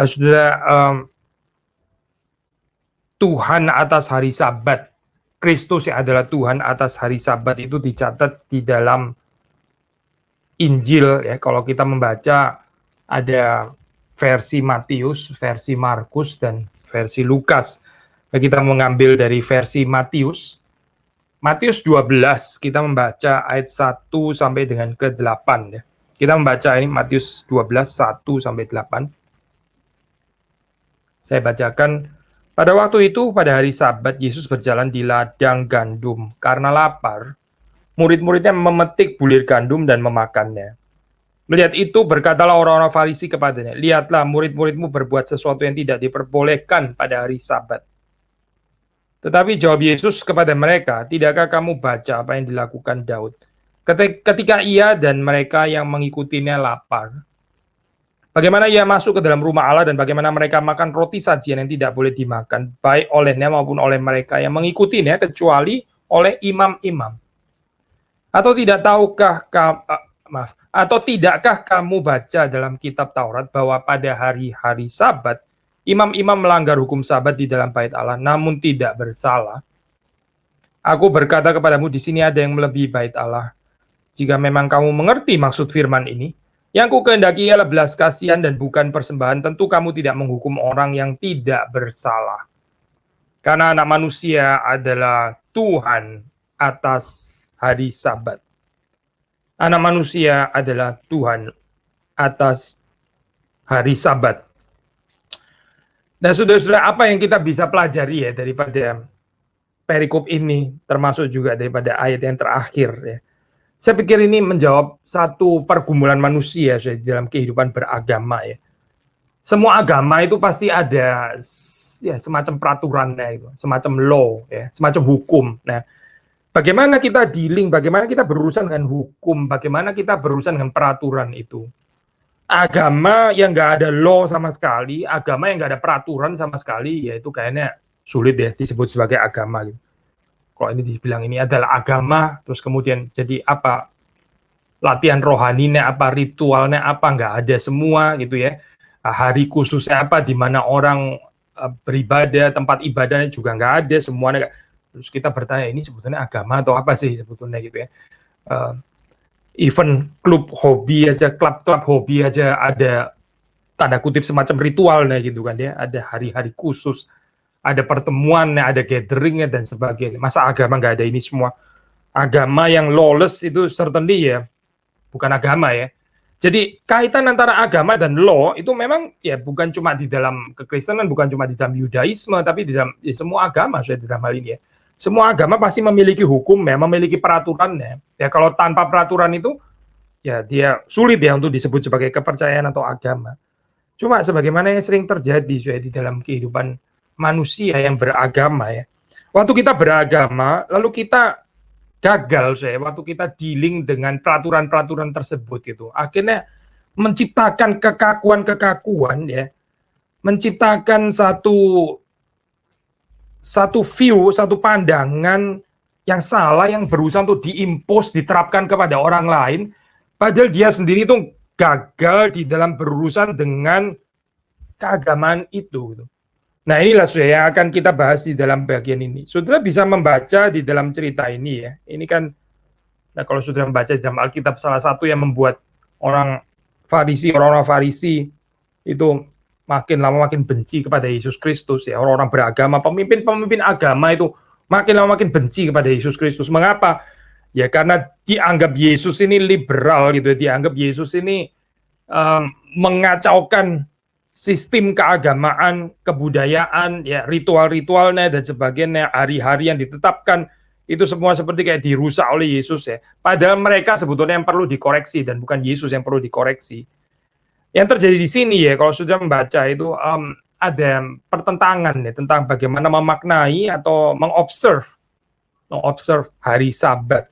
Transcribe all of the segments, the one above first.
Saudara, Tuhan atas hari Sabat, Kristus yang adalah Tuhan atas hari Sabat itu dicatat di dalam Injil ya. Kalau kita membaca ada versi Matius, versi Markus dan versi Lukas. Kita mengambil dari versi Matius. Matius 12 kita membaca ayat 1 sampai dengan ke-8 ya. Kita membaca ini Matius 12 1 sampai 8. Saya bacakan. Pada waktu itu, pada hari Sabat, Yesus berjalan di ladang gandum. Karena lapar, murid-muridnya memetik bulir gandum dan memakannya. Melihat itu, berkatalah orang-orang Farisi kepadanya, lihatlah murid-muridmu berbuat sesuatu yang tidak diperbolehkan pada hari Sabat. Tetapi jawab Yesus kepada mereka, tidakkah kamu baca apa yang dilakukan Daud? Ketika ia dan mereka yang mengikutinya lapar, bagaimana ia masuk ke dalam rumah Allah dan bagaimana mereka makan roti sajian yang tidak boleh dimakan, baik olehnya maupun oleh mereka yang mengikutinya, kecuali oleh imam-imam. Atau tidakkah kamu baca dalam kitab Taurat bahwa pada hari-hari Sabat, imam-imam melanggar hukum Sabat di dalam bait Allah, namun tidak bersalah? Aku berkata kepadamu, di sini ada yang melebihi bait Allah. Jika memang kamu mengerti maksud firman ini, yang ku kehendaki ialah belas kasihan dan bukan persembahan, tentu kamu tidak menghukum orang yang tidak bersalah. Karena anak manusia adalah Tuhan atas hari Sabat. Anak manusia adalah Tuhan atas hari Sabat. Nah, saudara-saudara, apa yang kita bisa pelajari ya daripada perikop ini, termasuk juga daripada ayat yang terakhir ya. Saya pikir ini menjawab satu pergumulan manusia di dalam kehidupan beragama ya. Semua agama itu pasti ada ya semacam peraturannya itu, semacam law ya, semacam hukum. Nah, bagaimana kita dealing, bagaimana kita berurusan dengan hukum, bagaimana kita berurusan dengan peraturan itu. Agama yang nggak ada law sama sekali, agama yang nggak ada peraturan sama sekali, ya itu kayaknya sulit ya disebut sebagai agama gitu. Kalau ini dibilang ini adalah agama, terus kemudian jadi apa? Latihan rohaninya apa, ritualnya apa, nggak ada semua gitu ya. Hari khususnya apa, di mana orang beribadah, tempat ibadahnya juga nggak ada semuanya. Terus kita bertanya, ini sebetulnya agama atau apa sih sebetulnya gitu ya. Even klub hobi aja, klub hobi aja ada tanda kutip semacam ritualnya gitu kan ya. Ada hari-hari khusus, ada pertemuannya, ada gatheringnya dan sebagainya. Masa agama nggak ada ini semua? Agama yang lawless itu certainly ya bukan agama ya. Jadi kaitan antara agama dan law itu memang ya bukan cuma di dalam kekristenan, bukan cuma di dalam Yudaisme, tapi di dalam ya, semua agama di dalam hal ini ya. Semua agama pasti memiliki hukum ya, memiliki peraturannya. Ya kalau tanpa peraturan itu ya dia sulit ya untuk disebut sebagai kepercayaan atau agama. Cuma sebagaimana yang sering terjadi di dalam kehidupan manusia yang beragama ya. Waktu kita beragama, lalu kita gagal waktu kita dealing dengan peraturan-peraturan tersebut gitu. Akhirnya menciptakan kekakuan-kekakuan ya. Menciptakan satu view, satu pandangan yang salah yang berusaha untuk diimpos, diterapkan kepada orang lain, padahal dia sendiri itu gagal di dalam berurusan dengan keagamaan itu gitu. Nah inilah saudara yang akan kita bahas di dalam bagian ini. Saudara bisa membaca di dalam cerita ini ya. Ini kan, nah kalau saudara membaca di dalam Alkitab, salah satu yang membuat orang-orang Farisi itu makin lama makin benci kepada Yesus Kristus ya. Orang-orang beragama, pemimpin agama itu makin lama makin benci kepada Yesus Kristus. Mengapa? Ya karena dianggap Yesus ini liberal gitu ya. Dianggap Yesus ini mengacaukan sistem keagamaan, kebudayaan, ya ritual-ritualnya dan sebagainya, hari-hari yang ditetapkan itu semua seperti kayak dirusak oleh Yesus ya. Padahal mereka sebetulnya yang perlu dikoreksi dan bukan Yesus yang perlu dikoreksi. Yang terjadi di sini ya, kalau sudah membaca itu ada pertentangan ya tentang bagaimana memaknai atau mengobserve hari Sabat.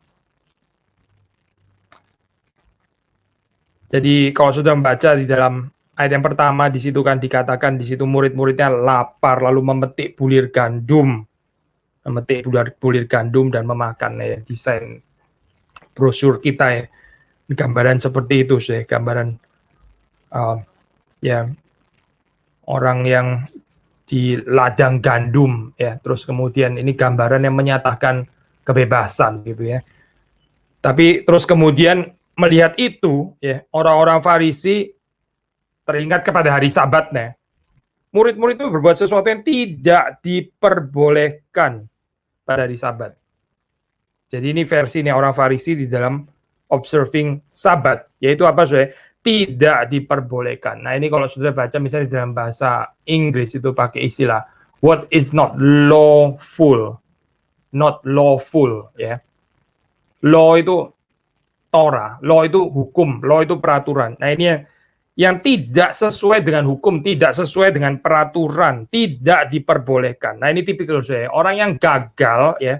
Jadi kalau sudah membaca di dalam ayat yang pertama di situ kan dikatakan di situ murid-muridnya lapar lalu memetik bulir gandum dan memakan ya. Desain brosur kita ya, gambaran seperti itu sih, gambaran ya orang yang di ladang gandum ya, terus kemudian ini gambaran yang menyatakan kebebasan gitu ya. Tapi terus kemudian melihat itu ya, orang-orang Farisi teringat kepada hari Sabatnya. Murid-murid itu berbuat sesuatu yang tidak diperbolehkan pada hari Sabat. Jadi ini versinya orang Farisi di dalam observing Sabat, yaitu apa saudara? Tidak diperbolehkan. Nah ini kalau sudah baca misalnya dalam bahasa Inggris itu pakai istilah what is not lawful, ya. Law itu Torah, law itu hukum, law itu peraturan. Nah ini yang tidak sesuai dengan hukum, tidak sesuai dengan peraturan, tidak diperbolehkan. Nah ini tipikal saya, orang yang gagal ya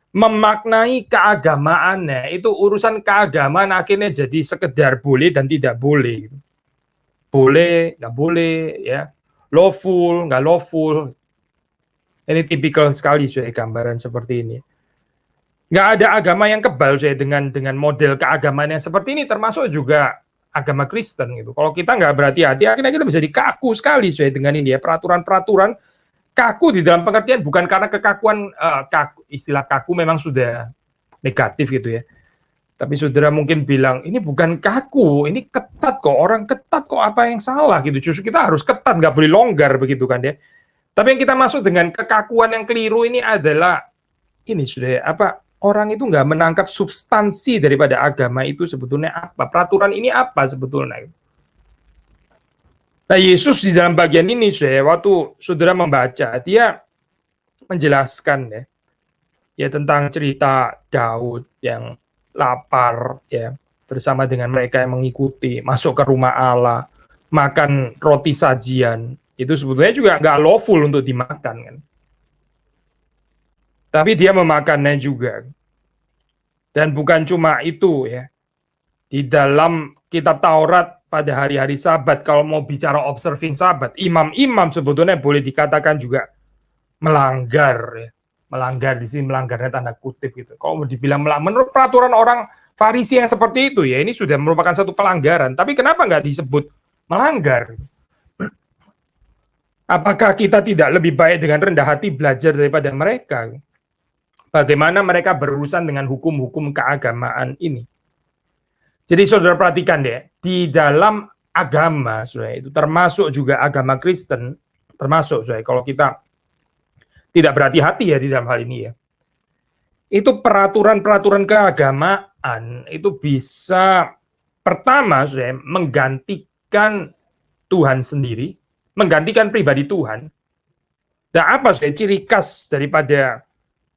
memaknai keagamaannya, itu urusan keagamaan akhirnya jadi sekedar boleh dan tidak boleh. Boleh, nggak boleh, ya. Lawful, nggak lawful. Ini tipikal sekali saya gambaran seperti ini. Nggak ada agama yang kebal saya dengan model keagamaan yang seperti ini, termasuk juga agama Kristen gitu. Kalau kita nggak berhati-hati, akhirnya kita bisa dikaku sekali saya dengan ini ya, peraturan-peraturan kaku di dalam pengertian bukan karena kekakuan, istilah kaku memang sudah negatif gitu ya. Tapi saudara mungkin bilang, ini bukan kaku, ini ketat kok, orang ketat kok, apa yang salah gitu. Justru kita harus ketat, nggak boleh longgar begitu kan ya. Tapi yang kita maksud dengan kekakuan yang keliru ini adalah, ini sudah apa, orang itu nggak menangkap substansi daripada agama itu sebetulnya apa, peraturan ini apa sebetulnya. Nah, Yesus di dalam bagian ini, waktu saudara membaca, dia menjelaskan ya tentang cerita Daud yang lapar ya bersama dengan mereka yang mengikuti, masuk ke rumah Allah, makan roti sajian, itu sebetulnya juga nggak lawful untuk dimakan kan. Tapi dia memakannya juga. Dan bukan cuma itu ya. Di dalam kitab Taurat pada hari-hari Sabat, kalau mau bicara observing Sabat, imam-imam sebetulnya boleh dikatakan juga melanggar ya. Melanggar di sini, melanggarnya tanda kutip gitu. Kalau mau dibilang melanggar, menurut peraturan orang Farisi yang seperti itu ya, ini sudah merupakan satu pelanggaran. Tapi kenapa nggak disebut melanggar? Apakah kita tidak lebih baik dengan rendah hati belajar daripada mereka? Bagaimana mereka berurusan dengan hukum-hukum keagamaan ini? Jadi saudara perhatikan deh, di dalam agama, saudara, itu termasuk juga agama Kristen, termasuk saudara, kalau kita tidak berhati-hati ya di dalam hal ini ya, itu peraturan-peraturan keagamaan itu bisa pertama saudara, menggantikan Tuhan sendiri, menggantikan pribadi Tuhan. Dan apa saudara, ciri khas daripada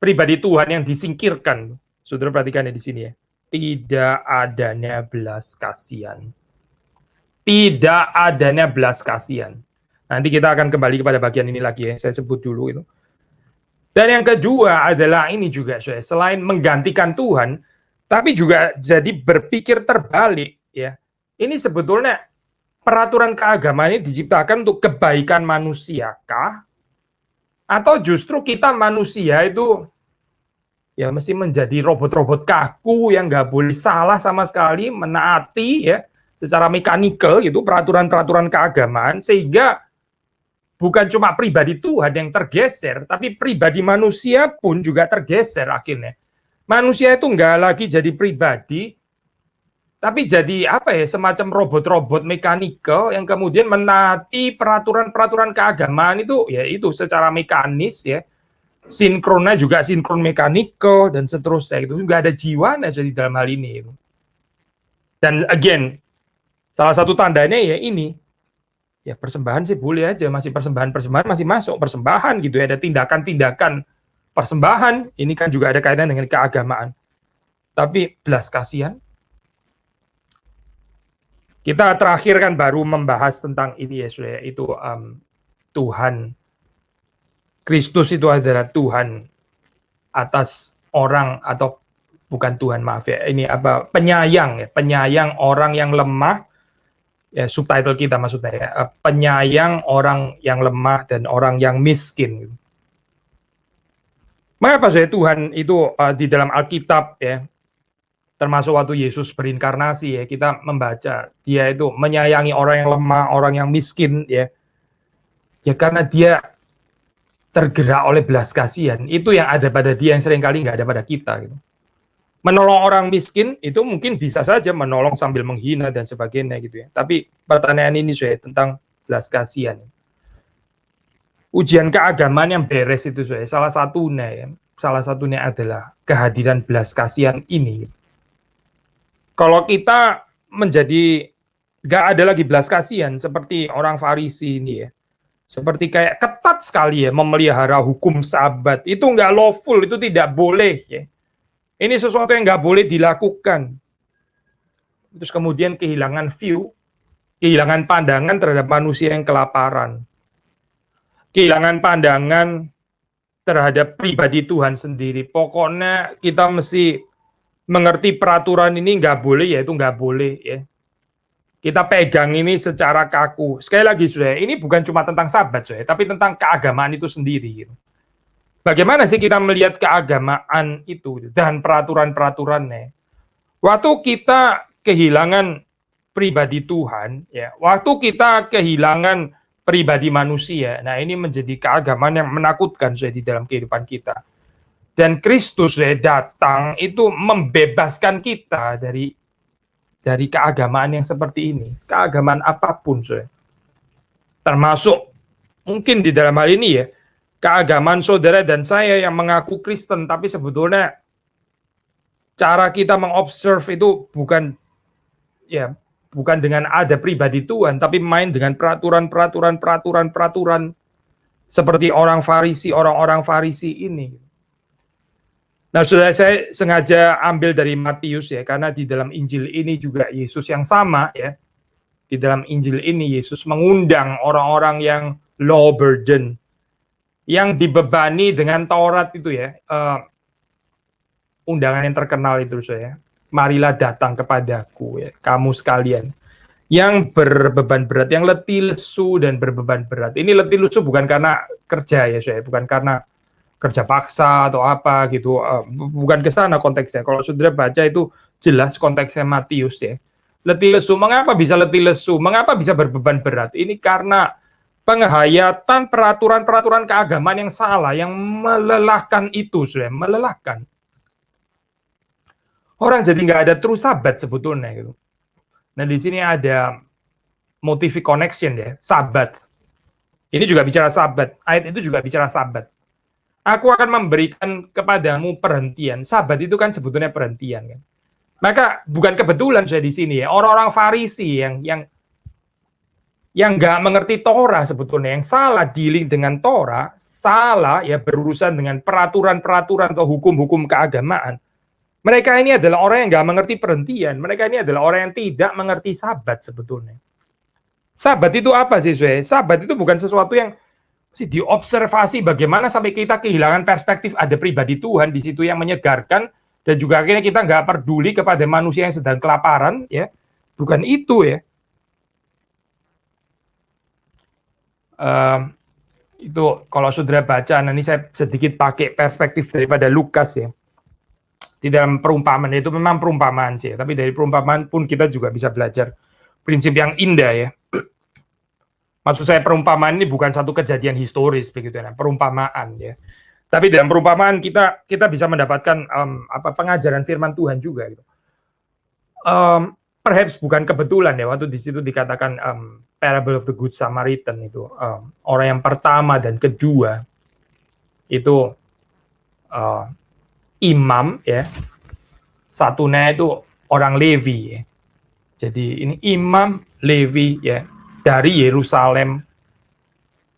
pribadi Tuhan yang disingkirkan? Saudara perhatikan di sini ya. Tidak adanya belas kasihan. Tidak adanya belas kasihan. Nanti kita akan kembali kepada bagian ini lagi ya, saya sebut dulu itu. Dan yang kedua adalah ini juga, selain menggantikan Tuhan, tapi juga jadi berpikir terbalik ya. Ini sebetulnya peraturan keagamaan ini diciptakan untuk kebaikan manusia kah? Atau justru kita manusia itu ya mesti menjadi robot-robot kaku yang nggak boleh salah sama sekali, menaati ya secara mekanikal gitu peraturan-peraturan keagamaan, sehingga bukan cuma pribadi Tuhan yang tergeser, tapi pribadi manusia pun juga tergeser akhirnya. Manusia itu nggak lagi jadi pribadi, tapi jadi apa ya, semacam robot-robot mekanikal yang kemudian menaati peraturan-peraturan keagamaan itu ya itu secara mekanis ya. Sinkronnya juga sinkron mekanikal dan seterusnya, itu nggak ada jiwanya jadi dalam hal ini. Dan again, salah satu tandanya ya ini, ya persembahan sih boleh aja, masih persembahan masih masuk persembahan gitu ya, ada tindakan-tindakan persembahan, ini kan juga ada kaitan dengan keagamaan. Tapi belas kasihan, kita terakhir kan baru membahas tentang ini ya, itu Tuhan Kristus itu adalah Tuhan atas orang, atau bukan Tuhan, maaf ya, ini apa, penyayang ya, penyayang orang yang lemah ya, subtitle kita maksudnya ya, penyayang orang yang lemah dan orang yang miskin. Mengapa saya Tuhan itu di dalam Alkitab ya, termasuk waktu Yesus berinkarnasi ya, kita membaca dia itu menyayangi orang yang lemah, orang yang miskin ya. Ya karena dia tergerak oleh belas kasihan. Itu yang ada pada dia yang seringkali nggak ada pada kita. Gitu. Menolong orang miskin itu mungkin bisa saja menolong sambil menghina dan sebagainya gitu ya. Tapi pertanyaan ini saya tentang belas kasihan. Ujian keagamaan yang beres itu saya salah satunya adalah kehadiran belas kasihan ini. Kalau kita menjadi nggak ada lagi belas kasihan seperti orang Farisi ini ya, seperti kayak ketat sekali ya memelihara hukum Sabat, itu nggak lawful, itu tidak boleh ya. Ini sesuatu yang nggak boleh dilakukan. Terus kemudian kehilangan view, kehilangan pandangan terhadap manusia yang kelaparan, kehilangan pandangan terhadap pribadi Tuhan sendiri. Pokoknya kita mesti mengerti peraturan ini nggak boleh, ya itu nggak boleh ya. Kita pegang ini secara kaku. Sekali lagi, saudara, ini bukan cuma tentang Sabat, saudara, tapi tentang keagamaan itu sendiri. Gitu. Bagaimana sih kita melihat keagamaan itu dan peraturan-peraturannya? Waktu kita kehilangan pribadi Tuhan, ya, waktu kita kehilangan pribadi manusia, nah ini menjadi keagamaan yang menakutkan saudara, di dalam kehidupan kita. Dan Kristus datang itu membebaskan kita dari keagamaan yang seperti ini. Keagamaan apapun, saudara. Termasuk mungkin di dalam hal ini ya, keagamaan saudara dan saya yang mengaku Kristen, tapi sebetulnya cara kita mengobserve itu bukan dengan ada pribadi Tuhan, tapi main dengan peraturan seperti orang-orang Farisi ini. Nah, saudara, saya sengaja ambil dari Matius ya, karena di dalam Injil ini juga Yesus yang sama ya. Di dalam Injil ini Yesus mengundang orang-orang yang law burden, yang dibebani dengan Taurat itu ya. Undangan yang terkenal itu saya. Marilah datang kepadaku ya, kamu sekalian yang berbeban berat, yang letih lesu dan berbeban berat. Ini letih lesu bukan karena kerja ya saya, bukan karena kerja paksa atau apa gitu, bukan ke sana konteksnya. Kalau saudara baca itu jelas konteksnya Matius ya. Letih lesu, mengapa bisa letih lesu? Mengapa bisa berbeban berat? Ini karena penghayatan peraturan-peraturan keagamaan yang salah, yang melelahkan itu, saudara, melelahkan. Orang jadi nggak ada true Sabat sebetulnya gitu. Nah di sini ada motivic connection ya, Sabat. Ini juga bicara Sabat, ayat itu juga bicara Sabat. Aku akan memberikan kepadamu perhentian. Sabat itu kan sebetulnya perhentian kan. Maka bukan kebetulan saya di sini ya, orang-orang Farisi yang nggak mengerti Torah sebetulnya, yang salah dealing dengan Torah, salah ya berurusan dengan peraturan-peraturan atau hukum-hukum keagamaan. Mereka ini adalah orang yang nggak mengerti perhentian. Mereka ini adalah orang yang tidak mengerti Sabat sebetulnya. Sabat itu apa sih, Zwe? Sabat itu bukan sesuatu yang diobservasi bagaimana sampai kita kehilangan perspektif ada pribadi Tuhan di situ yang menyegarkan, dan juga akhirnya kita nggak peduli kepada manusia yang sedang kelaparan, ya. Bukan itu ya. Itu kalau saudara baca, nanti saya sedikit pakai perspektif daripada Lukas ya. Di dalam perumpamaan itu memang perumpamaan sih, tapi dari perumpamaan pun kita juga bisa belajar prinsip yang indah ya. Maksud saya perumpamaan ini bukan satu kejadian historis begitu ya, perumpamaan ya. Tapi dalam perumpamaan kita bisa mendapatkan pengajaran firman Tuhan juga gitu. Perhaps bukan kebetulan ya waktu di situ dikatakan parable of the good Samaritan itu orang yang pertama dan kedua itu imam ya, satunya itu orang Levi ya. Jadi ini imam Levi ya dari Yerusalem.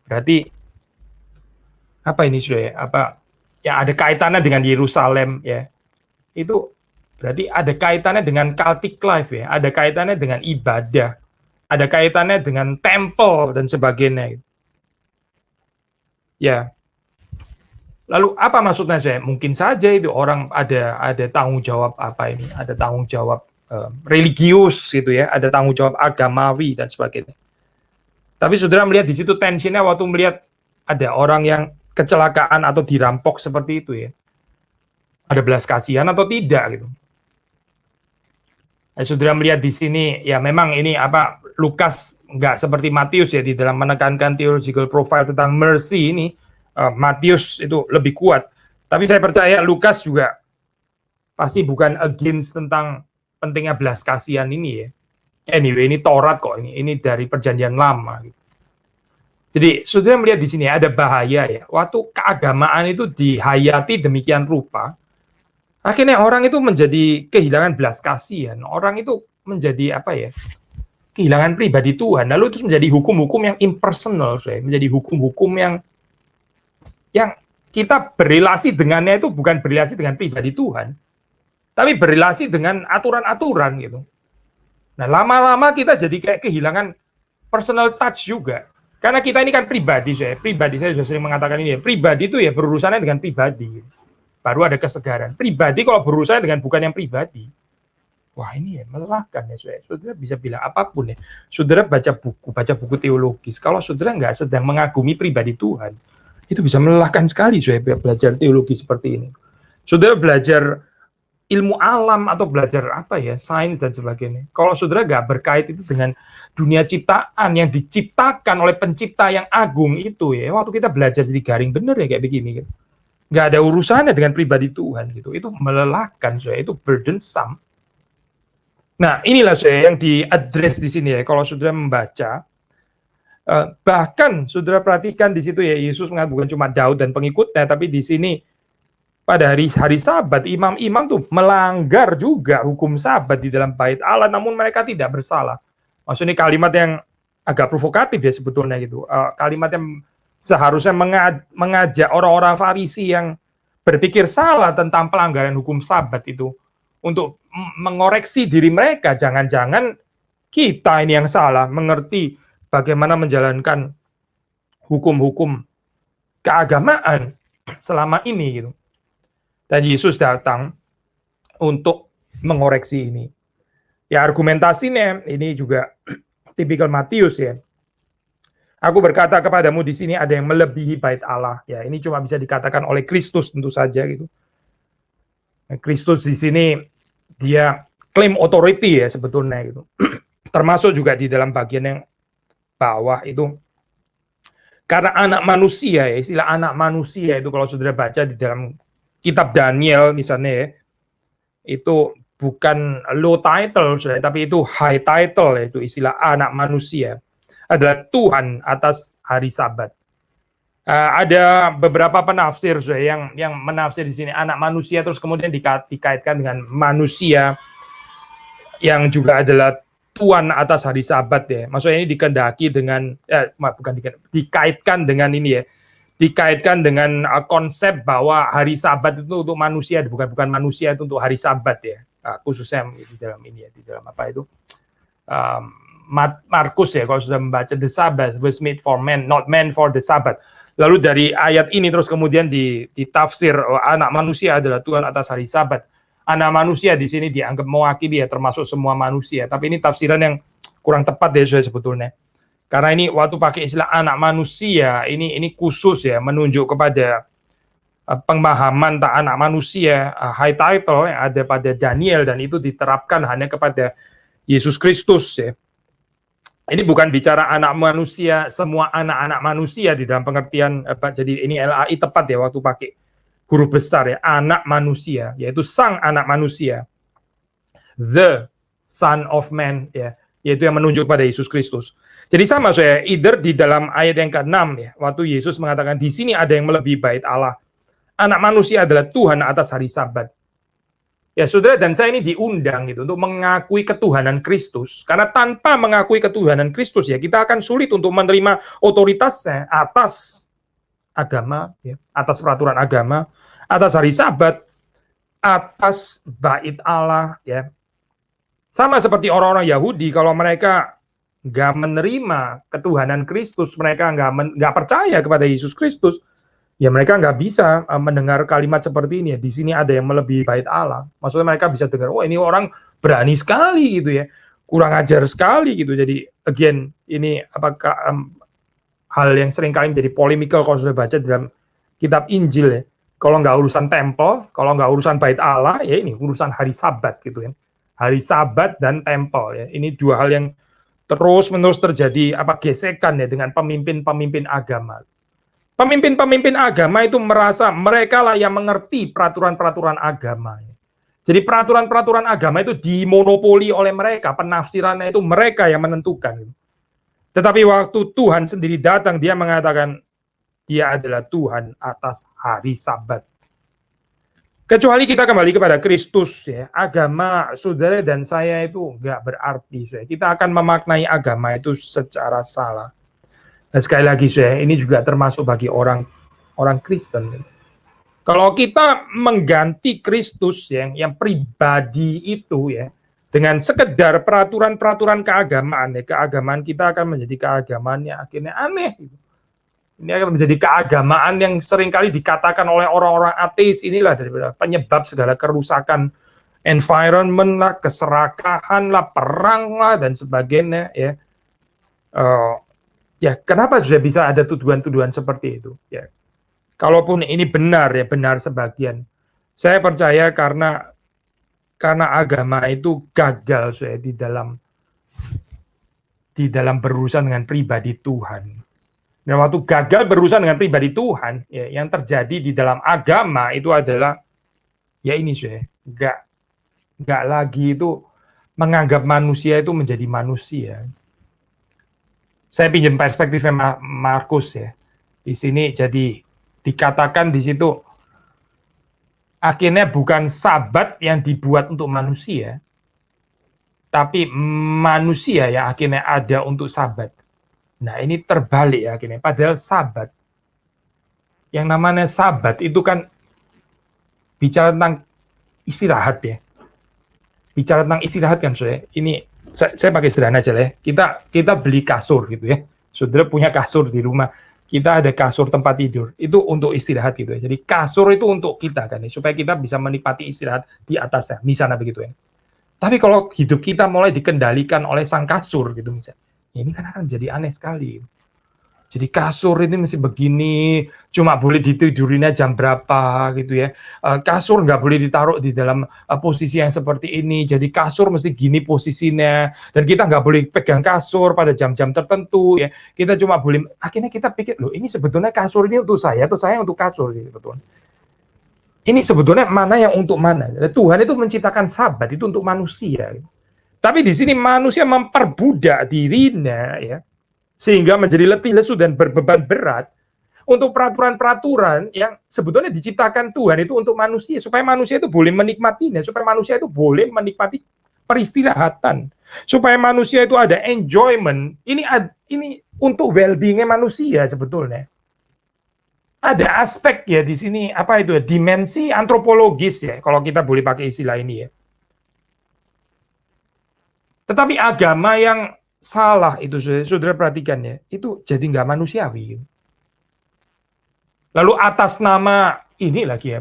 Berarti apa ini sudah ya? Apa ya ada kaitannya dengan Yerusalem ya? Itu berarti ada kaitannya dengan Celtic life ya, ada kaitannya dengan ibadah, ada kaitannya dengan temple dan sebagainya. Ya. Lalu apa maksudnya saya? Mungkin saja itu orang ada tanggung jawab apa ini? Ada tanggung jawab religius gitu ya, ada tanggung jawab agamawi dan sebagainya. Tapi saudara melihat di situ tensinya waktu melihat ada orang yang kecelakaan atau dirampok seperti itu ya. Ada belas kasihan atau tidak gitu. Saudara melihat di sini, ya memang ini Lukas nggak seperti Matius ya di dalam menekankan theological profile tentang mercy ini. Matius itu lebih kuat. Tapi saya percaya Lukas juga pasti bukan against tentang pentingnya belas kasihan ini ya. Anyway, ini Taurat kok, ini dari Perjanjian Lama. Jadi, saudara melihat di sini ada bahaya ya. Waktu keagamaan itu dihayati demikian rupa, akhirnya orang itu menjadi kehilangan belas kasihan. Orang itu menjadi kehilangan pribadi Tuhan. Lalu itu menjadi hukum-hukum yang impersonal, menjadi hukum-hukum yang kita berrelasi dengannya itu bukan berrelasi dengan pribadi Tuhan, tapi berrelasi dengan aturan-aturan gitu. Nah, lama-lama kita jadi kayak kehilangan personal touch juga. Karena kita ini kan pribadi, saya sudah sering mengatakan ini ya, pribadi itu ya berurusannya dengan pribadi. Baru ada kesegaran. Pribadi kalau berurusan dengan bukan yang pribadi, wah ini ya melelahkan ya, saudara bisa bilang apapun ya. Saudara baca buku teologis, kalau saudara nggak sedang mengagumi pribadi Tuhan, itu bisa melelahkan sekali saudara belajar teologi seperti ini. Saudara belajar ilmu alam atau belajar sains dan sebagainya. Kalau saudara nggak berkait itu dengan dunia ciptaan yang diciptakan oleh pencipta yang agung itu ya, waktu kita belajar jadi garing bener ya kayak begini gitu. Nggak ada urusannya dengan pribadi Tuhan gitu. Itu melelahkan itu burdensome. Nah, inilah yang diadres di sini ya. Kalau saudara membaca, bahkan saudara perhatikan di situ ya, Yesus mengatakan bukan cuma Daud dan pengikutnya, tapi di sini pada hari Sabat, imam-imam tuh melanggar juga hukum Sabat di dalam bait Allah, namun mereka tidak bersalah. Maksudnya kalimat yang agak provokatif ya sebetulnya gitu. Kalimat yang seharusnya mengajak orang-orang Farisi yang berpikir salah tentang pelanggaran hukum Sabat itu untuk mengoreksi diri mereka. Jangan-jangan kita ini yang salah mengerti bagaimana menjalankan hukum-hukum keagamaan selama ini gitu. Dan Yesus datang untuk mengoreksi ini. Ya argumentasinya ini juga tipikal Matius ya. Aku berkata kepadamu di sini ada yang melebihi bait Allah. Ya, ini cuma bisa dikatakan oleh Kristus tentu saja gitu. Kristus di sini dia klaim authority ya sebetulnya gitu. Termasuk juga di dalam bagian yang bawah itu. Karena anak manusia ya, istilah anak manusia itu kalau saudara baca di dalam kitab Daniel misalnya ya, itu bukan low title, tapi itu high title, yaitu istilah anak manusia adalah Tuhan atas hari Sabat. Ada beberapa penafsir yang menafsir di sini anak manusia terus kemudian dikaitkan dengan manusia yang juga adalah Tuhan atas hari Sabat ya. Maksudnya ini dikehendaki dengan dikaitkan dengan ini ya. Dikaitkan dengan konsep bahwa hari Sabat itu untuk manusia, bukan manusia itu untuk hari Sabat ya. Khususnya di dalam ini ya, di dalam Markus ya, kalau sudah membaca the Sabbath was made for man, not man for the Sabbath. Lalu dari ayat ini terus kemudian ditafsir anak manusia adalah Tuhan atas hari Sabat. Anak manusia di sini dianggap mewakili ya termasuk semua manusia. Tapi ini tafsiran yang kurang tepat ya sebetulnya. Karena ini waktu pakai istilah anak manusia ini khusus ya menunjuk kepada pemahaman tak anak manusia high title yang ada pada Daniel dan itu diterapkan hanya kepada Yesus Kristus ya. Ini bukan bicara anak manusia, semua anak-anak manusia di dalam pengertian jadi ini LAI tepat ya waktu pakai huruf besar ya, anak manusia, yaitu sang anak manusia. The Son of Man ya, yaitu yang menunjuk pada Yesus Kristus. Jadi sama either di dalam ayat yang ke-6 ya, waktu Yesus mengatakan di sini ada yang melebihi bait Allah. Anak manusia adalah Tuhan atas hari Sabat. Ya saudara dan saya ini diundang gitu untuk mengakui ketuhanan Kristus, karena tanpa mengakui ketuhanan Kristus ya kita akan sulit untuk menerima otoritasnya atas agama ya, atas peraturan agama, atas hari Sabat, atas bait Allah ya. Sama seperti orang-orang Yahudi, kalau mereka nggak menerima ketuhanan Kristus, mereka nggak percaya kepada Yesus Kristus, ya mereka nggak bisa mendengar kalimat seperti ini ya. Di sini ada yang melebihi bait Allah. Maksudnya mereka bisa dengar, oh ini orang berani sekali gitu ya, kurang ajar sekali gitu. Jadi again ini apakah hal yang sering kali menjadi polemikal kalau sudah baca dalam kitab Injil ya. Kalau nggak urusan tempel, kalau nggak urusan bait Allah, ya ini urusan hari Sabat gitu ya. Hari Sabat dan tempel ya. Ini dua hal yang terus-menerus terjadi gesekan ya dengan pemimpin-pemimpin agama. Pemimpin-pemimpin agama itu merasa mereka lah yang mengerti peraturan-peraturan agama. Jadi peraturan-peraturan agama itu dimonopoli oleh mereka, penafsirannya itu mereka yang menentukan. Tetapi waktu Tuhan sendiri datang, dia mengatakan dia adalah Tuhan atas hari Sabat. Kecuali kita kembali kepada Kristus ya, agama saudara dan saya itu nggak berarti. Kita akan memaknai agama itu secara salah. Dan sekali lagi ini juga termasuk bagi orang Kristen. Kalau kita mengganti Kristus yang pribadi itu ya dengan sekedar peraturan-peraturan keagamaan, keagamaan kita akan menjadi keagamaan yang akhirnya aneh. Ini akan menjadi keagamaan yang seringkali dikatakan oleh orang-orang ateis, inilah daripada penyebab segala kerusakan environment lah, keserakahan lah, perang lah, dan sebagainya ya. Ya, kenapa sudah bisa ada tuduhan-tuduhan seperti itu? Ya, kalaupun ini benar ya, benar sebagian, saya percaya karena agama itu gagal di dalam berurusan dengan pribadi Tuhan. Dan waktu gagal berurusan dengan pribadi Tuhan, ya, yang terjadi di dalam agama itu adalah ya ini nggak lagi itu menganggap manusia itu menjadi manusia. Saya pinjam perspektifnya Markus ya. Di sini jadi dikatakan di situ akhirnya bukan Sabat yang dibuat untuk manusia, tapi manusia yang akhirnya ada untuk Sabat. Nah, ini terbalik ya akhirnya. Padahal Sabat, yang namanya Sabat itu kan bicara tentang istirahat ya. Bicara tentang istirahat kan, ini saya pakai sederhana aja ya. Kita beli kasur gitu ya. Saudara punya kasur di rumah. Kita ada kasur tempat tidur. Itu untuk istirahat gitu ya. Jadi kasur itu untuk kita kan ya, supaya kita bisa menikmati istirahat di atasnya. Misalnya begitu ya. Tapi kalau hidup kita mulai dikendalikan oleh sang kasur gitu misalnya. Ya ini kan akan jadi aneh sekali. Jadi kasur ini mesti begini, cuma boleh ditidurinnya jam berapa gitu ya. Kasur nggak boleh ditaruh di dalam posisi yang seperti ini. Jadi kasur mesti gini posisinya. Dan kita nggak boleh pegang kasur pada jam-jam tertentu ya. Kita cuma boleh, akhirnya kita pikir, loh ini sebetulnya kasur ini untuk saya atau saya untuk kasur gitu sebetulnya. Ini sebetulnya mana yang untuk mana? Tuhan itu menciptakan Sabat itu untuk manusia. Tapi di sini manusia memperbudak dirinya ya, sehingga menjadi letih lesu dan berbeban berat untuk peraturan-peraturan yang sebetulnya diciptakan Tuhan itu untuk manusia, supaya manusia itu boleh menikmatinya, supaya manusia itu boleh menikmati peristirahatan, supaya manusia itu ada enjoyment. Ini untuk well-being-nya manusia sebetulnya. Ada aspek ya di sini dimensi antropologis ya, kalau kita boleh pakai istilah ini ya. Tetapi agama yang salah itu saudara perhatikan ya, itu jadi nggak manusiawi. Lalu atas nama ini lagi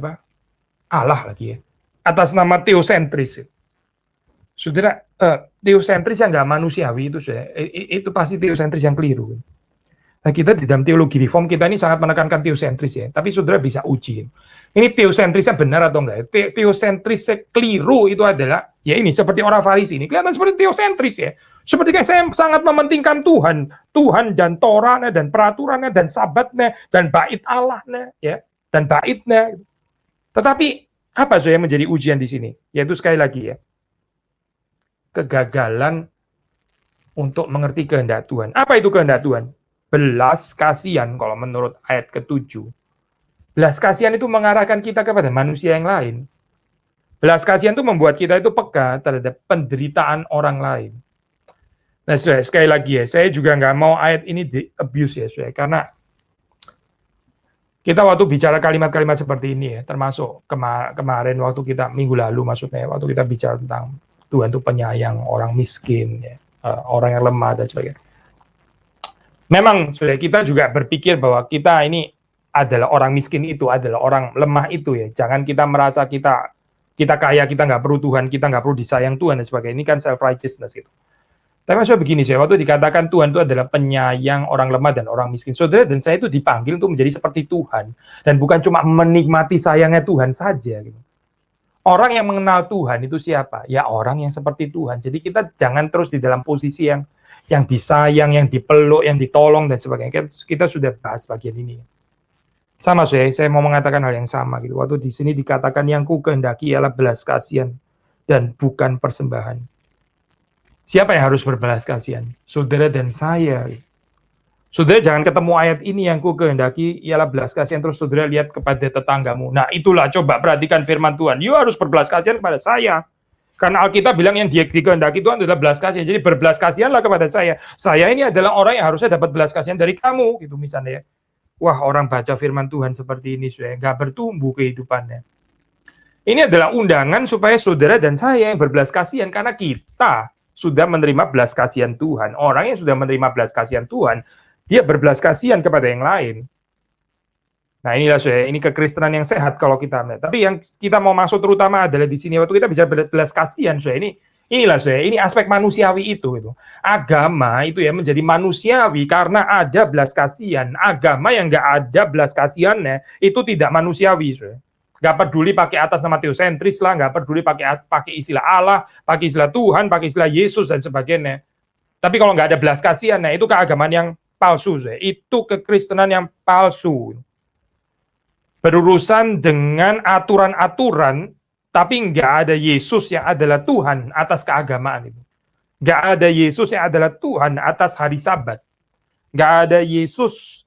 Allah lagi ya, atas nama teosentris. Saudara, teosentris yang nggak manusiawi itu pasti teosentris yang keliru. Nah, kita di dalam teologi reform kita ini sangat menekankan teosentris ya, tapi saudara bisa uji. Ini teosentrisnya benar atau enggak? Teosentris keliru itu adalah ya ini seperti orang Farisi ini kelihatan seperti teosentris ya. Seperti kayak saya sangat mementingkan Tuhan dan Torahnya dan peraturannya dan Sabatnya dan bait Allahnya ya dan baitnya. Tetapi apa yang menjadi ujian di sini? Yaitu sekali lagi ya, kegagalan untuk mengerti kehendak Tuhan. Apa itu kehendak Tuhan? Belas kasihan kalau menurut ayat ke-7. Belas kasihan itu mengarahkan kita kepada manusia yang lain. Belas kasihan itu membuat kita itu peka terhadap penderitaan orang lain. Nah, sekali lagi ya, saya juga nggak mau ayat ini di-abuse ya, karena kita waktu bicara kalimat-kalimat seperti ini ya, termasuk kemarin waktu kita minggu lalu maksudnya, waktu kita bicara tentang Tuhan itu penyayang orang miskin, ya, orang yang lemah dan sebagainya. Memang kita juga berpikir bahwa kita ini adalah orang miskin itu, adalah orang lemah itu ya. Jangan kita merasa kita kaya, kita nggak perlu Tuhan, kita nggak perlu disayang Tuhan dan sebagainya. Ini kan self-righteousness gitu. Tapi maksudnya begini, waktu dikatakan Tuhan itu adalah penyayang orang lemah dan orang miskin. Saudara dan saya itu dipanggil untuk menjadi seperti Tuhan. Dan bukan cuma menikmati sayangnya Tuhan saja. Gitu. Orang yang mengenal Tuhan itu siapa? Ya orang yang seperti Tuhan. Jadi kita jangan terus di dalam posisi yang disayang, yang dipeluk, yang ditolong dan sebagainya. Kita sudah bahas bagian ini. Sama saya mau mengatakan hal yang sama gitu. Waktu di sini dikatakan yang ku kehendaki ialah belas kasihan dan bukan persembahan. Siapa yang harus berbelas kasihan? Saudara dan saya. Saudara jangan ketemu ayat ini yang ku kehendaki ialah belas kasihan terus saudara lihat kepada tetanggamu. Nah itulah coba perhatikan firman Tuhan. You harus berbelas kasihan kepada saya. Karena Alkitab bilang yang dia dikehendaki Tuhan adalah belas kasihan. Jadi berbelas kasihanlah kepada saya. Saya ini adalah orang yang harusnya dapat belas kasihan dari kamu. Gitu misalnya ya. Wah orang baca firman Tuhan seperti ini sudah nggak bertumbuh kehidupannya. Ini adalah undangan supaya saudara dan saya yang berbelas kasihan. Karena kita sudah menerima belas kasihan Tuhan. Orang yang sudah menerima belas kasihan Tuhan, dia berbelas kasihan kepada yang lain. Nah inilah saya, ini kekristenan yang sehat kalau kita melihat. Tapi yang kita mau masuk terutama adalah di sini waktu kita bisa berbelas kasihan saya. Inilah saya, ini aspek manusiawi itu. Agama itu ya menjadi manusiawi karena ada belas kasihan. Agama yang nggak ada belas kasihannya itu tidak manusiawi. Saya. Nggak peduli pakai atas nama teosentris lah, nggak peduli pakai istilah Allah, pakai istilah Tuhan, pakai istilah Yesus dan sebagainya. Tapi kalau nggak ada belas kasihannya itu keagamaan yang palsu, itu kekristenan yang palsu. Berurusan dengan aturan-aturan, tapi nggak ada Yesus yang adalah Tuhan atas keagamaan itu. Nggak ada Yesus yang adalah Tuhan atas hari Sabat. Nggak ada Yesus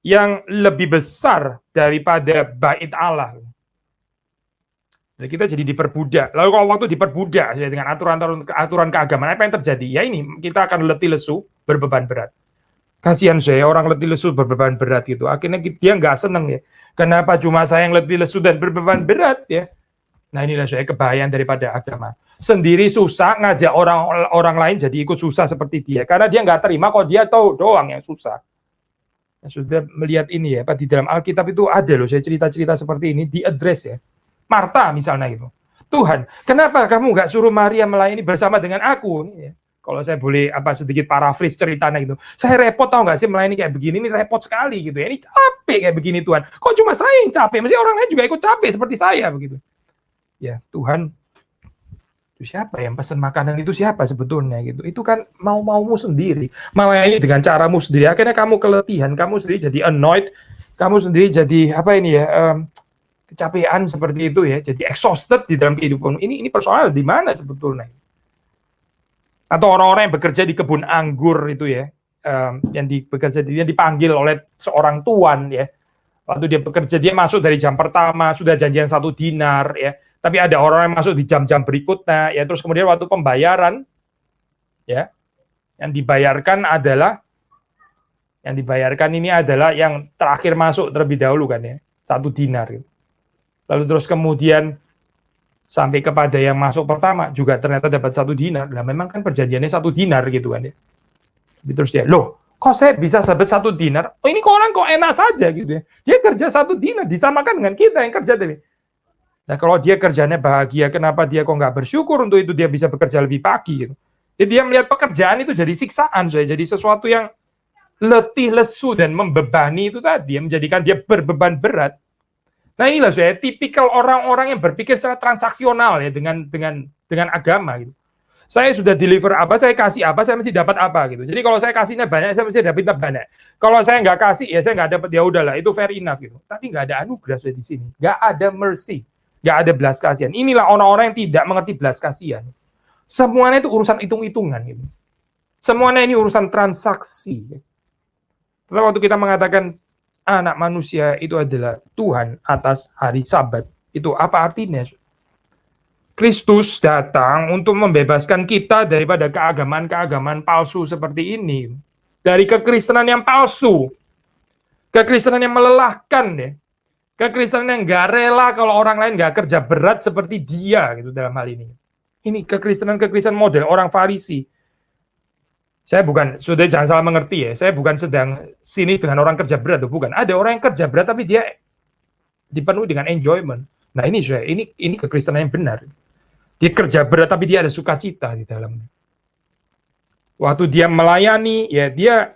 yang lebih besar daripada bait Allah. Jadi kita jadi diperbudak. Lalu kalau waktu diperbudak ya, dengan aturan keagamaan, apa yang terjadi? Ya ini, kita akan letih lesu, berbeban berat. Kasihan saya orang letih lesu berbeban berat gitu. Akhirnya dia nggak seneng ya. Kenapa cuma saya yang letih lesu dan berbeban berat ya? Nah inilah saya kebahayaan daripada agama. Sendiri susah ngajak orang lain jadi ikut susah seperti dia. Karena dia nggak terima kok dia tahu doang yang susah. Ya, sudah melihat ini ya, Pak, di dalam Alkitab itu ada loh saya cerita-cerita seperti ini di address ya. Marta misalnya gitu. Tuhan, kenapa kamu nggak suruh Maria melayani bersama dengan aku? Ya. Kalau saya boleh sedikit paraphrase ceritanya gitu. Saya repot tahu nggak sih melayani kayak begini, ini repot sekali gitu ya. Ini capek kayak begini Tuhan. Kok cuma saya yang capek? Mesti orang lain juga ikut capek seperti saya begitu. Ya Tuhan, itu siapa yang pesan makanan itu siapa sebetulnya gitu? Itu kan mau-maumu sendiri. Melayani dengan caramu sendiri. Akhirnya kamu keletihan, kamu sendiri jadi annoyed, kamu sendiri jadi kecapean seperti itu ya. Jadi exhausted di dalam kehidupan. Ini persoalan di mana sebetulnya? Atau orang-orang yang bekerja di kebun anggur itu ya, yang dipanggil oleh seorang tuan ya, waktu dia bekerja dia masuk dari jam pertama sudah janjian 1 dinar ya, tapi ada orang yang masuk di jam-jam berikutnya ya, terus kemudian waktu pembayaran ya, yang dibayarkan ini adalah yang terakhir masuk terlebih dahulu kan ya, 1 dinar gitu. Lalu terus kemudian sampai kepada yang masuk pertama juga ternyata dapat 1 dinar. Nah memang kan perjanjiannya 1 dinar gitu kan ya. Terus dia, loh kok saya bisa dapat 1 dinar? Oh ini kok orang kok enak saja gitu ya. Dia kerja 1 dinar disamakan dengan kita yang kerja tadi. Nah kalau dia kerjanya bahagia, kenapa dia kok nggak bersyukur untuk itu dia bisa bekerja lebih pagi gitu. Jadi dia melihat pekerjaan itu jadi siksaan, jadi sesuatu yang letih lesu dan membebani itu tadi, yang menjadikan dia berbeban berat. Nah inilah saya tipikal orang-orang yang berpikir secara transaksional ya dengan agama gitu. Saya sudah deliver apa, saya kasih apa, saya mesti dapat apa gitu. Jadi kalau saya kasihnya banyak, saya mesti dapat banyak. Kalau saya nggak kasih, ya saya nggak dapat, ya udahlah, itu fair enough gitu. Tapi nggak ada anugerah di sini, nggak ada mercy, nggak ada belas kasihan. Inilah orang-orang yang tidak mengerti belas kasihan. Semuanya itu urusan hitung-hitungan gitu. Semuanya ini urusan transaksi. Lalu waktu kita mengatakan anak manusia itu adalah Tuhan atas hari Sabat. Itu apa artinya? Kristus datang untuk membebaskan kita daripada keagamaan-keagamaan palsu seperti ini. Dari kekristenan yang palsu. Kekristenan yang melelahkan. Ya. Kekristenan yang gak rela kalau orang lain gak kerja berat seperti dia gitu dalam hal ini. Ini kekristenan model orang Farisi. Saya sudah jangan salah mengerti ya. Saya bukan sedang sinis dengan orang kerja berat, bukan. Ada orang yang kerja berat tapi dia dipenuhi dengan enjoyment. Nah ini kekristenan yang benar. Dia kerja berat tapi dia ada sukacita di dalamnya. Waktu dia melayani, ya dia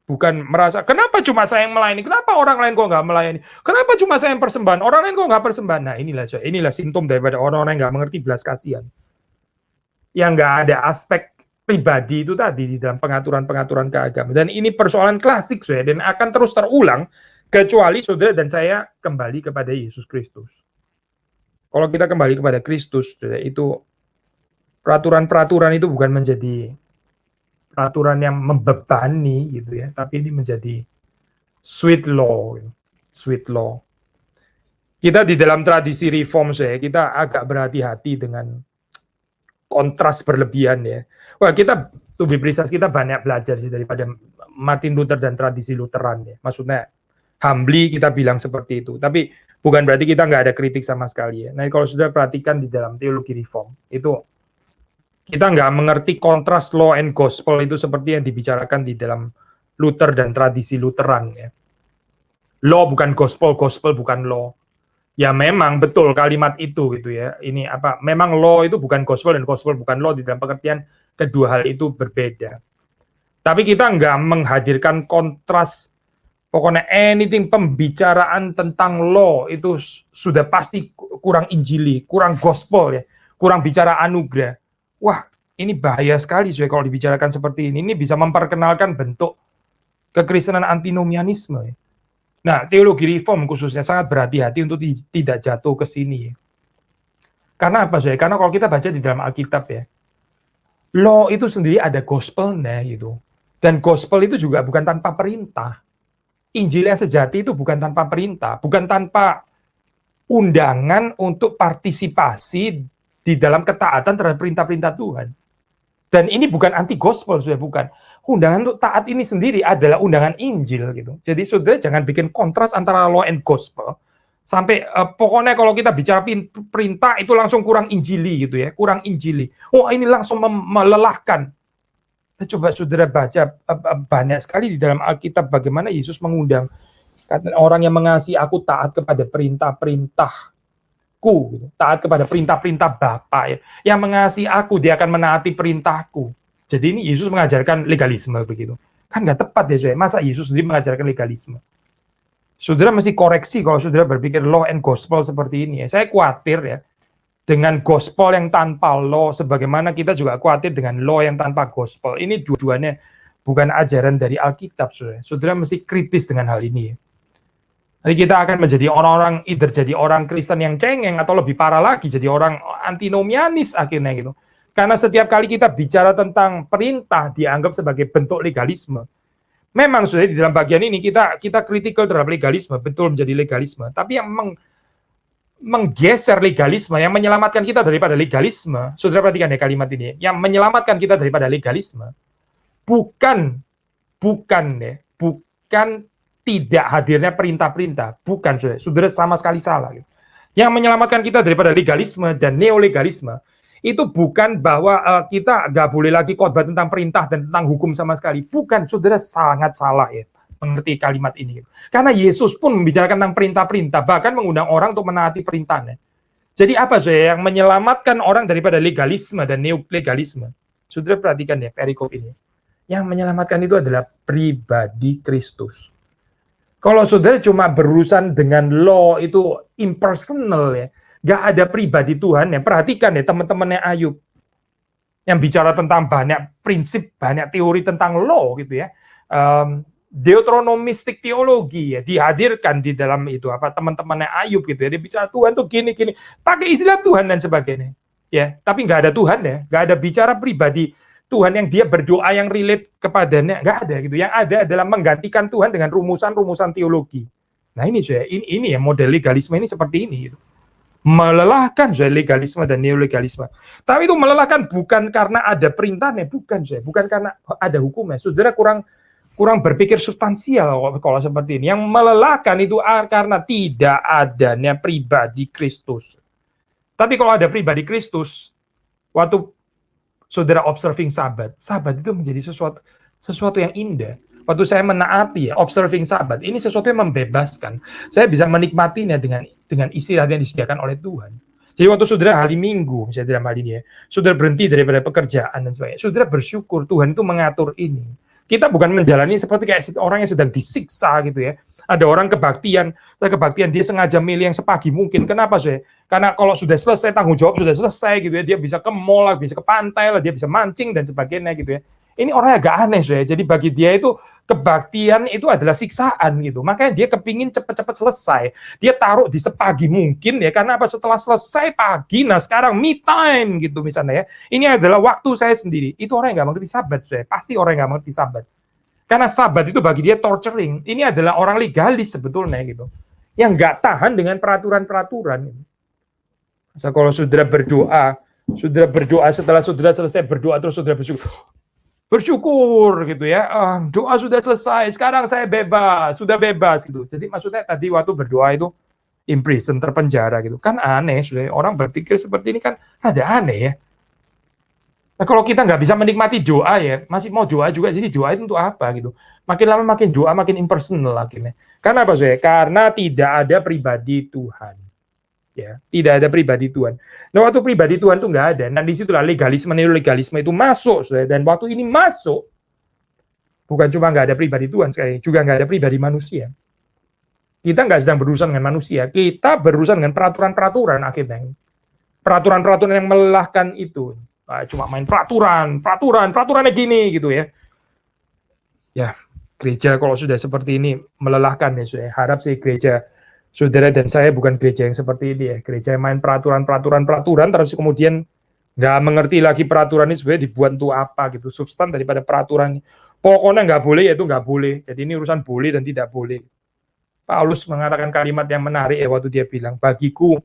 Bukan merasa, kenapa cuma saya yang melayani? Kenapa orang lain kok nggak melayani? Kenapa cuma saya yang persembahan? Orang lain kok nggak persembahan? Nah, inilah simptom daripada orang-orang yang nggak mengerti belas kasihan. Yang nggak ada aspek pribadi itu tadi di dalam pengaturan-pengaturan keagamaan. Dan ini persoalan klasik, saudara, dan akan terus terulang kecuali saudara dan saya kembali kepada Yesus Kristus. Kalau kita kembali kepada Kristus, saudara, itu peraturan-peraturan itu bukan menjadi peraturan yang membebani gitu ya, tapi ini menjadi sweet law. Kita di dalam tradisi reform kita agak berhati-hati dengan kontras berlebihan ya. Wah, kita to be precise, kita banyak belajar sih daripada Martin Luther dan tradisi Lutheran ya. Maksudnya humbly kita bilang seperti itu, tapi bukan berarti kita nggak ada kritik sama sekali ya. Nah, kalau sudah perhatikan di dalam teologi reform itu kita nggak mengerti kontras law and gospel itu seperti yang dibicarakan di dalam Luther dan tradisi Lutheran ya. Law bukan gospel, gospel bukan law. Ya memang betul kalimat itu gitu ya. Ini apa? Memang law itu bukan gospel dan gospel bukan law, di dalam pengertian kedua hal itu berbeda. Tapi kita nggak menghadirkan kontras. Pokoknya anything pembicaraan tentang law itu sudah pasti kurang injili, kurang gospel ya, kurang bicara anugerah. Wah, ini bahaya sekali kalau dibicarakan seperti ini. Ini bisa memperkenalkan bentuk kekristenan antinomianisme. Nah, teologi reform khususnya sangat berhati-hati untuk tidak jatuh ke sini. Karena apa, Zoe? Karena kalau kita baca di dalam Alkitab ya, law itu sendiri ada gospelnya gitu. Dan gospel itu juga bukan tanpa perintah. Injil yang sejati itu bukan tanpa perintah, bukan tanpa undangan untuk partisipasi di dalam ketaatan terhadap perintah-perintah Tuhan. Dan ini bukan anti gospel, sudah bukan. Undangan untuk taat ini sendiri adalah undangan Injil gitu. Jadi saudara jangan bikin kontras antara law and gospel. Sampai pokoknya kalau kita bicara perintah itu langsung kurang injili gitu ya, kurang injili. Oh, ini langsung melelahkan. Coba saudara baca banyak sekali di dalam Alkitab bagaimana Yesus mengundang orang yang mengasihi aku taat kepada perintah-perintahku, gitu. Taat kepada perintah-perintah Bapa ya. Yang mengasihi aku dia akan menaati perintahku. Jadi ini Yesus mengajarkan legalisme begitu. Kan nggak tepat ya, Zoe. Masa Yesus sendiri mengajarkan legalisme? Saudara mesti koreksi kalau saudara berpikir law and gospel seperti ini ya. Saya khawatir ya dengan gospel yang tanpa law, sebagaimana kita juga khawatir dengan law yang tanpa gospel. Ini dua-duanya bukan ajaran dari Alkitab, saudara. Saudara mesti kritis dengan hal ini ya. Jadi kita akan menjadi orang-orang, either jadi orang Kristen yang cengeng, atau lebih parah lagi, jadi orang antinomianis akhirnya gitu. Karena setiap kali kita bicara tentang perintah, dianggap sebagai bentuk legalisme. Memang sudah di dalam bagian ini kita kritikal terhadap legalisme, betul menjadi legalisme. Tapi yang menggeser legalisme, yang menyelamatkan kita daripada legalisme, saudara perhatikan ya kalimat ini, yang menyelamatkan kita daripada legalisme, bukan tidak hadirnya perintah-perintah, bukan, saudara sama sekali salah. Yang menyelamatkan kita daripada legalisme dan neolegalisme, itu bukan bahwa kita nggak boleh lagi khotbah tentang perintah dan tentang hukum sama sekali, bukan, saudara sangat salah ya mengerti kalimat ini. Karena Yesus pun membicarakan tentang perintah-perintah, bahkan mengundang orang untuk menaati perintahnya. Jadi apa yang menyelamatkan orang daripada legalisme dan neolegalisme? Saudara perhatikan ya perikop ini. Yang menyelamatkan itu adalah pribadi Kristus. Kalau saudara cuma berurusan dengan law itu impersonal ya, nggak ada pribadi Tuhan ya. Perhatikan ya teman-temannya Ayub yang bicara tentang banyak prinsip, banyak teori tentang law gitu ya. Deuteronomistik teologi ya dihadirkan di dalam itu apa teman-temannya Ayub gitu ya, dia bicara Tuhan tuh gini pakai istilah Tuhan dan sebagainya ya, tapi nggak ada Tuhan ya, nggak ada bicara pribadi Tuhan yang dia berdoa yang relate kepadanya, nggak ada gitu. Yang ada adalah menggantikan Tuhan dengan rumusan-rumusan teologi. Nah ini ini ya model legalisme ini seperti ini gitu. Melelahkan legalisme dan neolegalisme. Tapi itu melelahkan bukan karena ada perintahnya, bukan karena ada hukumnya. Saudara kurang berpikir substansial kalau seperti ini. Yang melelahkan itu karena tidak adanya pribadi Kristus. Tapi kalau ada pribadi Kristus, waktu saudara observing Sabat itu menjadi sesuatu yang indah. Waktu saya menaati observing Sabat, ini sesuatu yang membebaskan. Saya bisa menikmatinya dengan istirahat yang disediakan oleh Tuhan. Jadi waktu saudara hari Minggu, misalnya dalam hal ini ya, saudara berhenti daripada pekerjaan dan sebagainya, saudara bersyukur Tuhan itu mengatur ini. Kita bukan menjalani seperti kayak orang yang sedang disiksa gitu ya. Ada orang kebaktian dia sengaja milih yang sepagi mungkin. Kenapa sih? Karena kalau sudah selesai tanggung jawab sudah selesai gitu ya, dia bisa ke mall lah, bisa ke pantai lah, dia bisa mancing dan sebagainya gitu ya. Ini orang agak aneh sih. Jadi bagi dia itu kebaktian itu adalah siksaan gitu. Makanya dia kepingin cepet-cepet selesai. Dia taruh di sepagi mungkin ya, karena apa? Setelah selesai pagi, nah sekarang me time gitu misalnya ya. Ini adalah waktu saya sendiri. Itu orang yang nggak mengerti sabat, saya pasti orang yang nggak mengerti sabat. Karena sabat itu bagi dia torturing. Ini adalah orang legalis sebetulnya gitu, yang nggak tahan dengan peraturan-peraturan. Masa kalau saudara berdoa setelah saudara selesai berdoa terus saudara bersyukur gitu ya, doa sudah selesai, sekarang saya bebas, sudah bebas gitu. Jadi maksudnya tadi waktu berdoa itu imprison, terpenjara gitu, kan aneh. Sudah orang berpikir seperti ini kan ada aneh ya. Nah kalau kita nggak bisa menikmati doa ya, masih mau doa juga, jadi doa itu untuk apa gitu? Makin lama makin doa makin impersonal akhirnya. Karena apa sih? Karena tidak ada pribadi Tuhan. Ya, tidak ada pribadi Tuhan. Nah, waktu pribadi Tuhan itu nggak ada. Nah, disitulah legalisme itu masuk. Dan waktu ini masuk, bukan cuma nggak ada pribadi Tuhan sekali, juga nggak ada pribadi manusia. Kita nggak sedang berurusan dengan manusia, kita berurusan dengan peraturan-peraturan akhirnya. Peraturan-peraturan yang melelahkan itu. Nah, cuma main peraturannya gini gitu ya. Ya, gereja kalau sudah seperti ini melelahkan ya, saya harap sih gereja saudara dan saya bukan gereja yang seperti ini ya, gereja yang main peraturan terus kemudian nggak mengerti lagi peraturan ini sebenarnya dibuat untuk apa gitu, substan daripada peraturan ini. Pokoknya nggak boleh ya itu nggak boleh. Jadi ini urusan boleh dan tidak boleh. Paulus mengatakan kalimat yang menarik ya waktu dia bilang, bagiku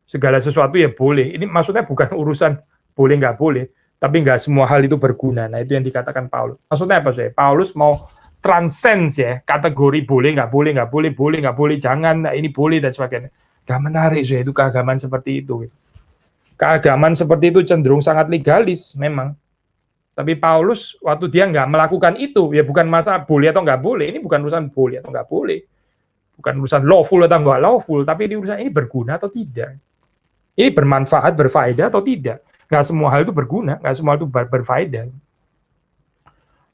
segala sesuatu ya boleh. Ini maksudnya bukan urusan boleh nggak boleh, tapi nggak semua hal itu berguna. Nah itu yang dikatakan Paulus. Maksudnya apa sih? Paulus mau transcends ya, kategori boleh nggak boleh, jangan, nah ini boleh dan sebagainya. Gak menarik sih itu keagamaan seperti itu. Keagamaan seperti itu cenderung sangat legalis memang. Tapi Paulus waktu dia nggak melakukan itu, ya bukan masalah boleh atau nggak boleh. Ini bukan urusan boleh atau nggak boleh, bukan urusan lawful atau nggak lawful, tapi ini urusan ini berguna atau tidak. Ini bermanfaat, berfaedah atau tidak. Nggak semua hal itu berguna, nggak semua itu berfaedah.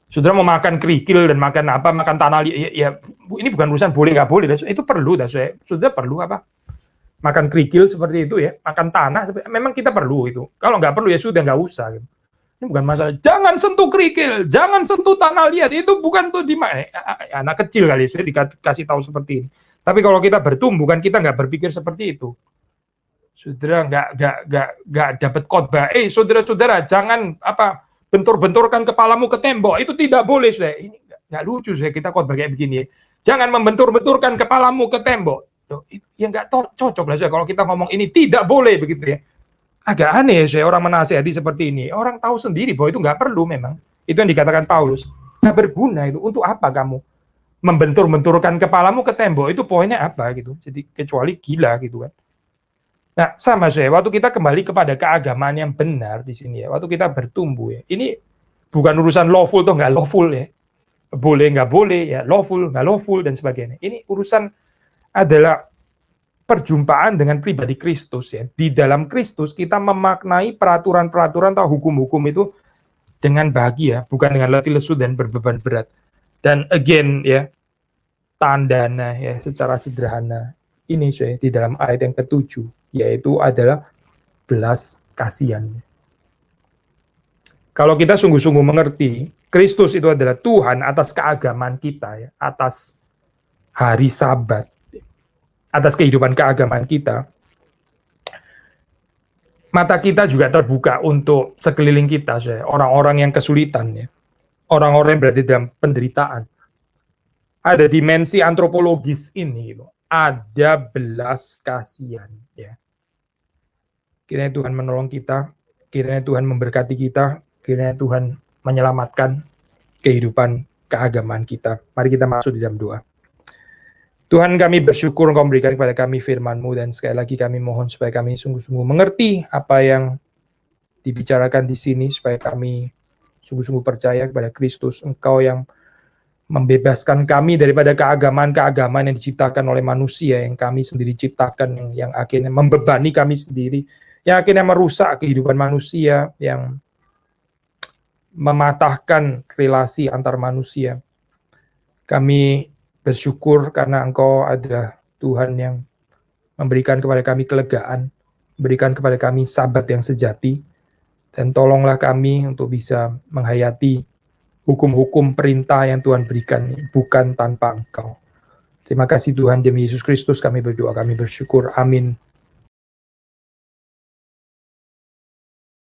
Saudara mau makan kerikil dan makan apa, makan tanah liat, ya ini bukan urusan boleh nggak boleh, itu perlu, saudara perlu apa? Makan kerikil seperti itu ya, makan tanah, memang kita perlu itu. Kalau nggak perlu ya sudah nggak usah. Gitu. Ini bukan masalah, jangan sentuh kerikil, jangan sentuh tanah liat, itu bukan tuh di anak kecil kali, sudah dikasih tahu seperti ini. Tapi kalau kita bertumbuh kan kita nggak berpikir seperti itu. Saudara nggak dapat khotbah, saudara-saudara jangan apa, bentur-benturkan kepalamu ke tembok, itu tidak boleh. Sudah. Ini nggak lucu saya kita khotbah kayak begini ya. Jangan membentur-benturkan kepalamu ke tembok. Ya nggak cocok lah saya kalau kita ngomong ini tidak boleh begitu ya. Agak aneh saya orang menasihati seperti ini. Orang tahu sendiri bahwa itu nggak perlu memang. Itu yang dikatakan Paulus. Nggak berguna itu. Untuk apa kamu membentur-benturkan kepalamu ke tembok? Itu poinnya apa gitu. Jadi kecuali gila gitu kan. Nah, sama saya, waktu kita kembali kepada keagamaan yang benar di sini ya, waktu kita bertumbuh ya, ini bukan urusan lawful atau nggak lawful ya, boleh nggak boleh ya, lawful nggak lawful dan sebagainya. Ini urusan adalah perjumpaan dengan pribadi Kristus ya. Di dalam Kristus kita memaknai peraturan-peraturan atau hukum-hukum itu dengan bahagia, bukan dengan letih lesu dan berbeban berat. Dan again ya, tandanya ya secara sederhana ini saya di dalam ayat yang ke-7, yaitu adalah belas kasihan. Kalau kita sungguh-sungguh mengerti Kristus itu adalah Tuhan atas keagamaan kita ya, atas hari Sabat, atas kehidupan keagamaan kita, mata kita juga terbuka untuk sekeliling kita, orang-orang yang kesulitan ya, orang-orang yang berada dalam penderitaan. Ada dimensi antropologis ini gitu. Ada belas kasihan ya. Kiranya Tuhan menolong kita, kiranya Tuhan memberkati kita, kiranya Tuhan menyelamatkan kehidupan keagamaan kita. Mari kita masuk di dalam doa. Tuhan, kami bersyukur Engkau memberikan kepada kami firman-Mu, dan sekali lagi kami mohon supaya kami sungguh-sungguh mengerti apa yang dibicarakan di sini, supaya kami sungguh-sungguh percaya kepada Kristus, Engkau yang membebaskan kami daripada keagamaan-keagamaan yang diciptakan oleh manusia, yang kami sendiri ciptakan, yang akhirnya membebani kami sendiri, yang akhirnya merusak kehidupan manusia, yang mematahkan relasi antar manusia. Kami bersyukur karena Engkau adalah Tuhan yang memberikan kepada kami kelegaan, berikan kepada kami sabat yang sejati, dan tolonglah kami untuk bisa menghayati hukum-hukum perintah yang Tuhan berikan, bukan tanpa Engkau. Terima kasih Tuhan, demi Yesus Kristus kami berdoa, kami bersyukur. Amin.